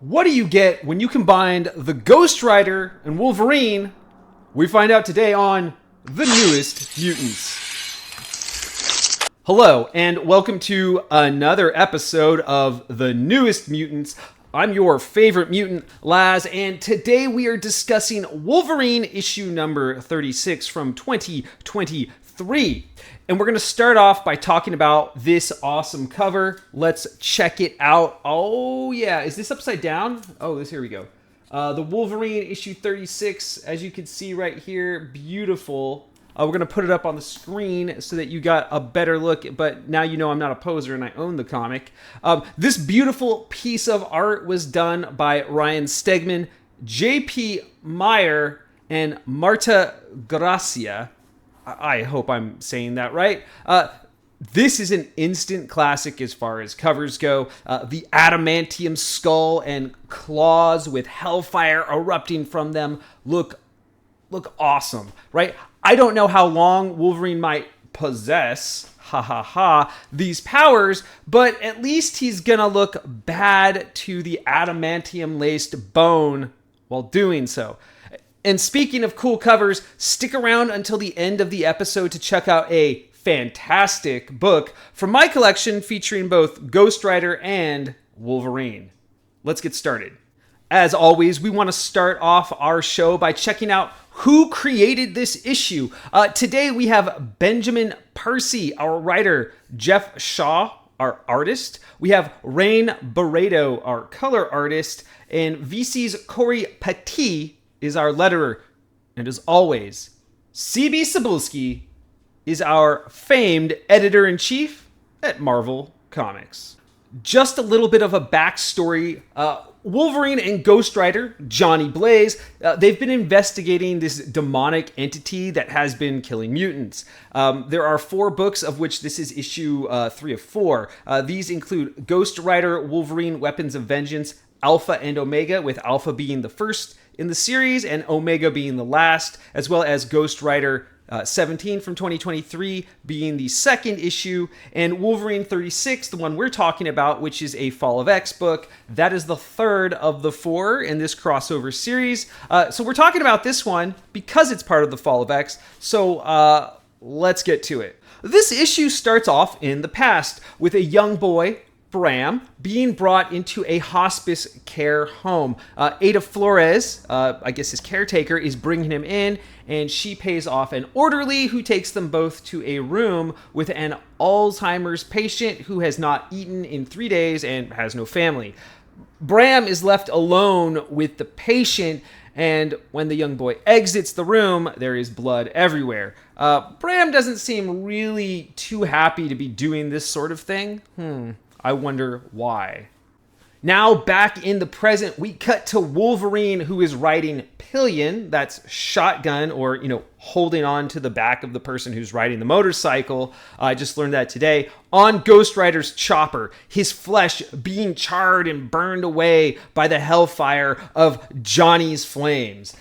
What do you get when you combine the Ghost Rider and Wolverine? We find out today on The Newest Mutants. Hello, and welcome to another episode of The Newest Mutants. I'm your favorite mutant, Laz, and today we are discussing Wolverine issue number 36 from 2023. And we're going to start off by talking about this awesome cover. Let's check it out. Oh, yeah. Is this upside down? Oh, here we go. The Wolverine issue 36, as you can see right here, beautiful. We're going to put it up on the screen so that you got a better look, but now you know I'm not a poser and I own the comic. This beautiful piece of art was done by Ryan Stegman, J.P. Meyer, and Marta Gracia. I hope I'm saying that right. This is an instant classic as far as covers go. The adamantium skull and claws with hellfire erupting from them look awesome, right? I don't know how long Wolverine might possess, these powers, but at least he's gonna look bad to the adamantium-laced bone while doing so. And speaking of cool covers, stick around until the end of the episode to check out a fantastic book from my collection featuring both Ghost Rider and Wolverine. Let's get started. As always, we want to start off our show by checking out who created this issue. Today we have Benjamin Percy, our writer, Jeff Shaw, our artist. We have Rain Barreto, our color artist, and VC's Corey Petit is our letterer. And as always, CB Cebulski is our famed editor-in-chief at Marvel Comics. Just a little bit of a backstory. Wolverine and Ghost Rider, Johnny Blaze, they've been investigating this demonic entity that has been killing mutants. There are 4 books, of which this is issue 3 of 4. These include Ghost Rider, Wolverine, Weapons of Vengeance, Alpha and Omega, with Alpha being the first in the series and Omega being the last, as well as Ghost Rider 17 from 2023 being the second issue, and Wolverine 36, the one we're talking about, which is a Fall of X book. That is the third of the 4 in this crossover series. So we're talking about this one because it's part of the Fall of X. So let's get to it. This issue starts off in the past with a young boy, Bram, being brought into a hospice care home. Ada Flores, I guess his caretaker, is bringing him in, and she pays off an orderly who takes them both to a room with an Alzheimer's patient who has not eaten in 3 days and has no family. Bram is left alone with the patient, and when the young boy exits the room, there is blood everywhere. Bram doesn't seem really too happy to be doing this sort of thing. I wonder why. Now, back in the present, we cut to Wolverine, who is riding pillion, that's shotgun, or, holding on to the back of the person who's riding the motorcycle. I just learned that today. On Ghost Rider's chopper, his flesh being charred and burned away by the hellfire of Johnny's flames.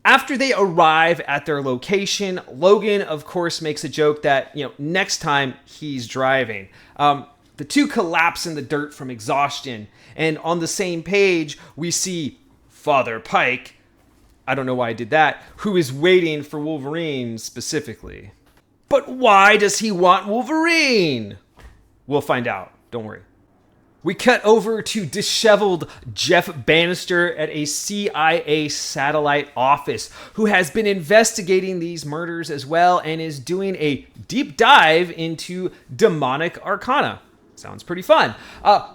After they arrive at their location, Logan, of course, makes a joke that, next time he's driving. The two collapse in the dirt from exhaustion, and on the same page, we see Father Pike, I don't know why I did that, who is waiting for Wolverine specifically. But why does he want Wolverine? We'll find out, don't worry. We cut over to disheveled Jeff Bannister at a CIA satellite office, who has been investigating these murders as well and is doing a deep dive into demonic arcana. Sounds pretty fun.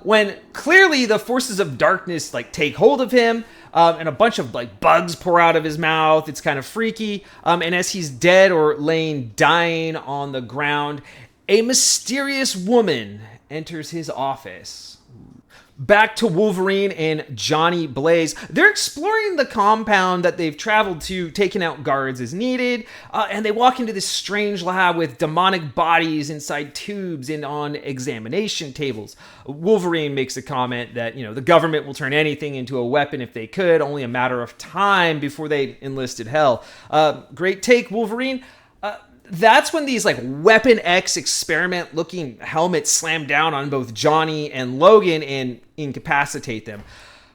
When clearly the forces of darkness take hold of him, and a bunch of bugs pour out of his mouth. It's kind of freaky. And as he's dead or laying dying on the ground, a mysterious woman enters his office. Back to Wolverine and Johnny Blaze. They're exploring the compound that they've traveled to, taking out guards as needed, and they walk into this strange lab with demonic bodies inside tubes and on examination tables. Wolverine makes a comment that, the government will turn anything into a weapon if they could, only a matter of time before they enlisted hell. Great take, Wolverine. That's when these Weapon X experiment looking helmets slam down on both Johnny and Logan and incapacitate them.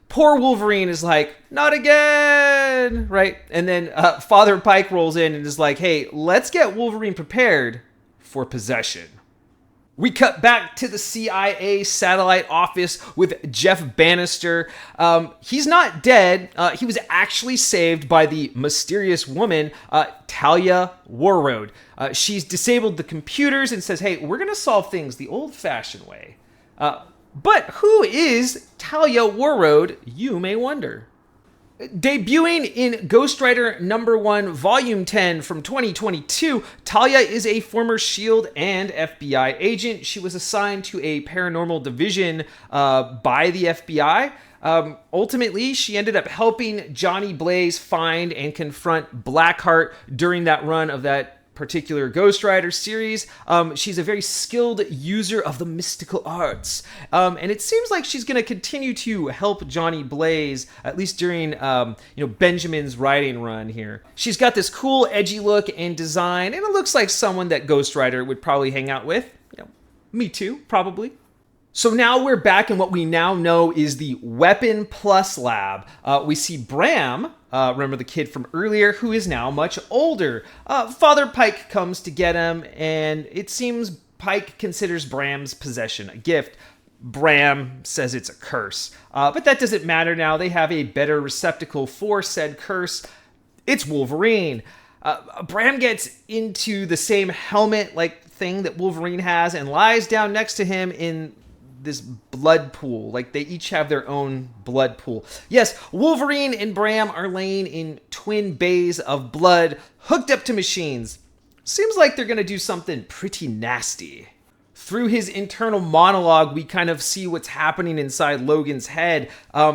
Poor Wolverine is like, not again, right? And then Father Pike rolls in and is like, hey, let's get Wolverine prepared for possession. We cut back to the CIA satellite office with Jeff Bannister. He's not dead. He was actually saved by the mysterious woman, Talia Warroad. She's disabled the computers and says, hey, we're going to solve things the old-fashioned way. But who is Talia Warroad, you may wonder? Debuting in Ghost Rider #1, Volume 10 from 2022, Talia is a former S.H.I.E.L.D. and FBI agent. She was assigned to a paranormal division by the FBI. Ultimately, she ended up helping Johnny Blaze find and confront Blackheart during that run of that particular Ghost Rider series. She's a very skilled user of the mystical arts. And it seems like she's going to continue to help Johnny Blaze, at least during Benjamin's writing run here. She's got this cool, edgy look and design, and it looks like someone that Ghost Rider would probably hang out with. Me too, probably. So now we're back in what we now know is the Weapon Plus lab. We see Bram, remember the kid from earlier, who is now much older. Father Pike comes to get him, and it seems Pike considers Bram's possession a gift. Bram says it's a curse. But that doesn't matter now. They have a better receptacle for said curse. It's Wolverine. Bram gets into the same helmet-like thing that Wolverine has and lies down next to him in this blood pool. Like, they each have their own blood pool. Yes, Wolverine and Bram are laying in twin bays of blood hooked up to machines. Seems like they're gonna do something pretty nasty. Through his internal monologue, we kind of see what's happening inside Logan's head.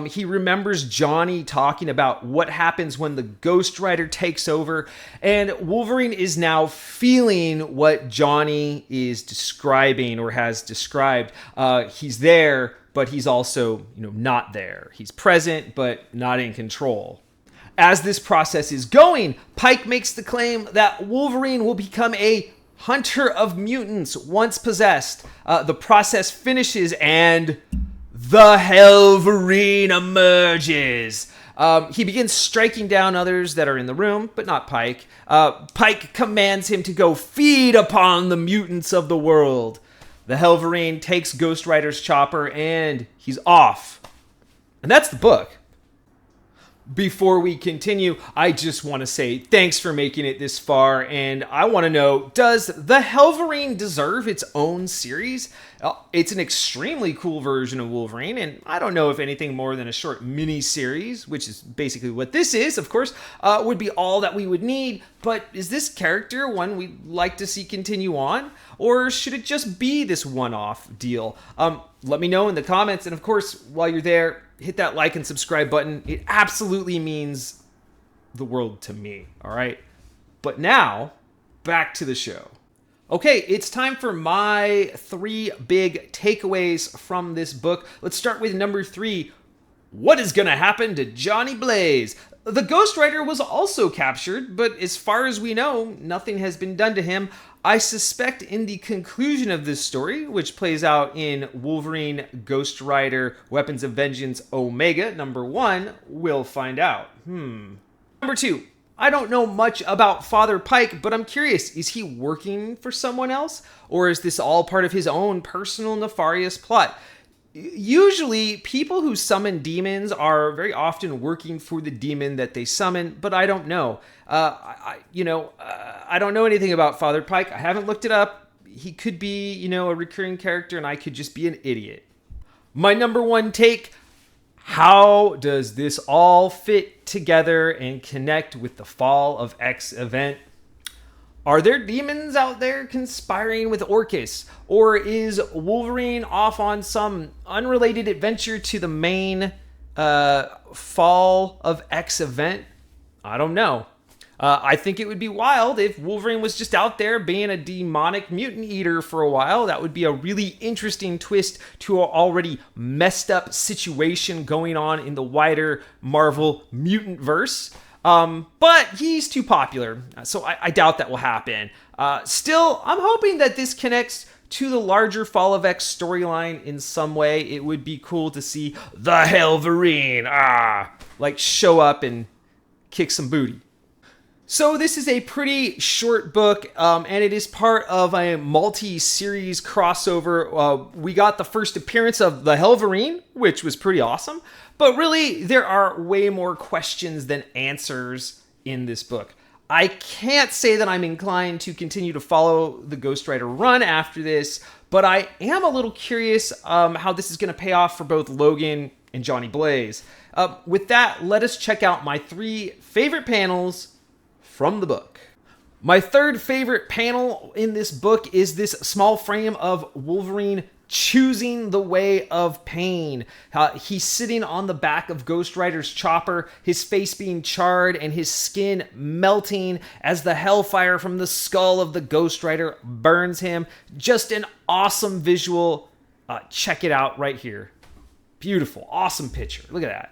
He remembers Johnny talking about what happens when the Ghost Rider takes over, and Wolverine is now feeling what Johnny is describing or has described. He's there, but he's also, not there. He's present, but not in control. As this process is going, Pike makes the claim that Wolverine will become a hunter of mutants once possessed. The process finishes and the HELLVERINE emerges. He begins striking down others that are in the room, but not Pike. Pike commands him to go feed upon the mutants of the world. The HELLVERINE takes Ghost Rider's chopper and he's off. And that's the book. Before we continue, I just want to say thanks for making it this far, and I want to know, does the HELLVERINE deserve its own series? It's an extremely cool version of Wolverine, and I don't know if anything more than a short mini-series, which is basically what this is, of course, would be all that we would need, but is this character one we'd like to see continue on? Or should it just be this one-off deal? Let me know in the comments, and of course, while you're there, hit that like and subscribe button. It absolutely means the world to me, all right? But now, back to the show. Okay, it's time for my 3 big takeaways from this book. Let's start with number 3. What is gonna happen to Johnny Blaze? The Ghost Rider was also captured, but as far as we know, nothing has been done to him. I suspect in the conclusion of this story, which plays out in Wolverine Ghost Rider Weapons of Vengeance Omega #1, we'll find out. Number 2, I don't know much about Father Pike, but I'm curious, is he working for someone else? Or is this all part of his own personal nefarious plot? Usually, people who summon demons are very often working for the demon that they summon, but I don't know. I don't know anything about Father Pike. I haven't looked it up. He could be, a recurring character, and I could just be an idiot. My number 1 take, how does this all fit together and connect with the Fall of X event? Are there demons out there conspiring with Orcus? Or is Wolverine off on some unrelated adventure to the main Fall of X event? I don't know. I think it would be wild if Wolverine was just out there being a demonic mutant eater for a while. That would be a really interesting twist to an already messed up situation going on in the wider Marvel mutant verse. But he's too popular, so I doubt that will happen. Still, I'm hoping that this connects to the larger Fall of X storyline in some way. It would be cool to see the HELLVERINE, like show up and kick some booty. So this is a pretty short book, and it is part of a multi-series crossover. We got the first appearance of the HELLVERINE, which was pretty awesome. But really, there are way more questions than answers in this book. I can't say that I'm inclined to continue to follow the Ghost Rider run after this, but I am a little curious how this is going to pay off for both Logan and Johnny Blaze. With that, let us check out my 3 favorite panels from the book. My third favorite panel in this book is this small frame of Wolverine choosing the way of pain. He's sitting on the back of Ghost Rider's chopper, his face being charred and his skin melting as the hellfire from the skull of the Ghost Rider burns him. Just an awesome visual. Check it out right here. Beautiful, awesome picture. Look at that.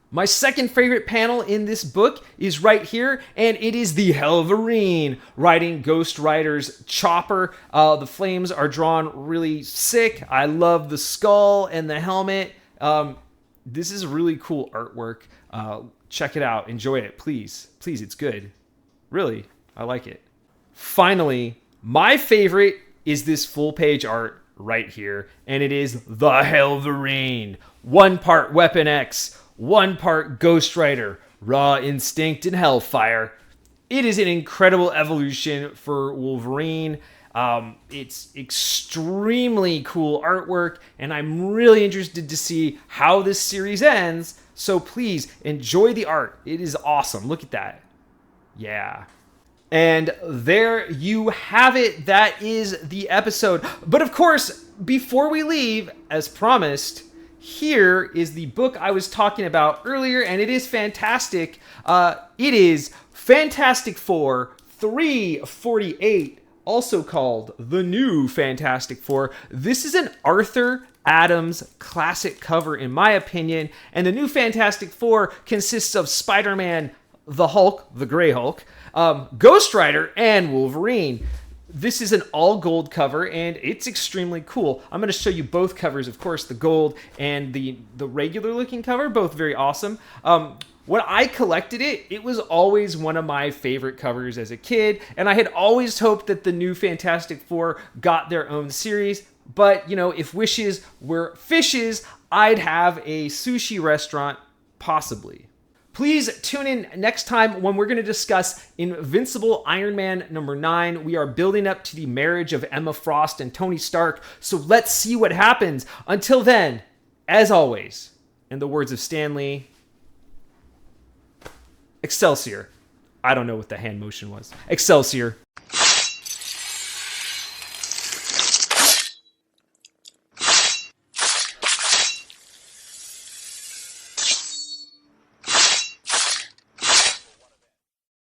My second favorite panel in this book is right here, and it is the HELLVERINE riding Ghost Rider's chopper. The flames are drawn really sick. I love the skull and the helmet. This is really cool artwork. Check it out. Enjoy it, please. Please, it's good. Really, I like it. Finally, my favorite is this full-page art right here, and it is the HELLVERINE. 1 part Weapon X, 1 part Ghost Rider, raw instinct and hellfire. It is an incredible evolution for Wolverine. It's extremely cool artwork, and I'm really interested to see how this series ends. So please enjoy the art. It is awesome. Look at that. Yeah. And there you have it. That is the episode. But of course, before we leave, as promised, here is the book I was talking about earlier, and it is fantastic. It is Fantastic Four 348, also called The New Fantastic Four. This is an Arthur Adams classic cover, in my opinion, and the New Fantastic Four consists of Spider-Man, the Hulk, the Gray Hulk, Ghost Rider, and Wolverine. This is an all gold cover, and it's extremely cool. I'm going to show you both covers, of course, the gold and the regular looking cover, both very awesome. When I collected it, it was always one of my favorite covers as a kid, and I had always hoped that the New Fantastic Four got their own series. But, you know, if wishes were fishes, I'd have a sushi restaurant, possibly. Please tune in next time when we're going to discuss Invincible Iron Man number 9. We are building up to the marriage of Emma Frost and Tony Stark, so let's see what happens. Until then, as always, in the words of Stan Lee, Excelsior. I don't know what the hand motion was. Excelsior.